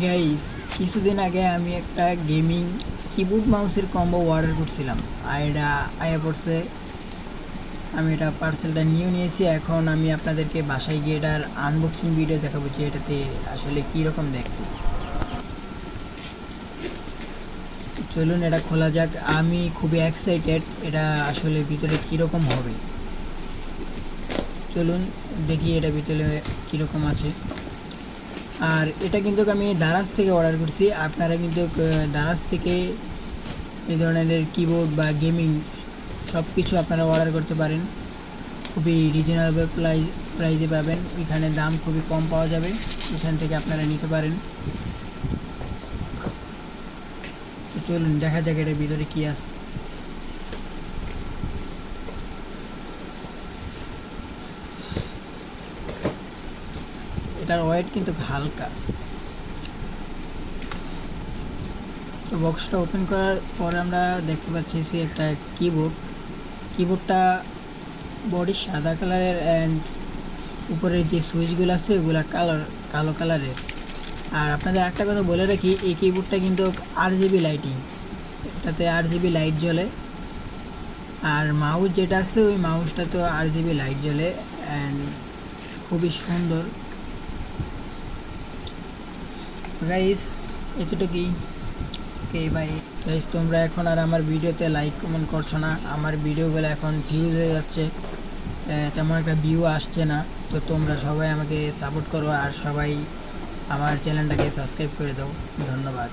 Guys, কিছুদিন আগে আমি একটা গেমিং কিবোর্ড মাউসের কম্বো অর্ডার করছিলাম, আর এটা আয়া পড়ছে। আমি এটা পার্সেলটা নিয়েছি। এখন আমি আপনাদেরকে বাসায় গিয়ে এটার আনবক্সিং ভিডিও দেখাবো যে এটাতে আসলে কীরকম দেখতে। চলুন এটা খোলা যাক। আমি খুবই এক্সাইটেড এটা আসলে ভিতরে কীরকম হবে। চলুন দেখি এটা ভিতরে কীরকম আছে। আর এটা কিন্তু আমি দারাজ থেকে অর্ডার করছি। আপনারা কিন্তু দারাজ থেকে এই ধরনের কিবোর্ড বা গেমিং সব কিছু আপনারা অর্ডার করতে পারেন। খুবই রিজনেবল প্রাইসে পাবেন। এখানে দাম খুবই কম পাওয়া যাবে, এখান থেকে আপনারা নিতে পারেন। তো চলুন দেখা যাক এটার ভিতরে কী আছে। এটার ওয়েট কিন্তু হালকা। তো বক্সটা ওপেন করার পরে আমরা দেখতে পাচ্ছি একটা কিবোর্ডটা বডি সাদা কালারের, অ্যান্ড উপরের যে সুইচগুলো আছে ওগুলো কালো কালারের। আর আপনাদের একটা কথা বলে রাখি, এই কিবোর্ডটা কিন্তু RGB লাইটিং, এটাতে RGB লাইট জ্বলে। আর মাউস যেটা আছে ওই মাউসটা তো RGB লাইট জ্বলে, অ্যান্ড খুবই সুন্দর। গাইস এতটুকুই। Okay bye. গাইস তোমরা এখন আর আমার ভিডিওতে লাইক কমেন্ট করছো না, আমার ভিডিওগুলো এখন ভিউজ হয়ে যাচ্ছে, তেমন একটা ভিউ আসছে না। তো তোমরা সবাই আমাকে সাপোর্ট করো আর সবাই আমার চ্যানেলটাকে সাবস্ক্রাইব করে দাও। ধন্যবাদ।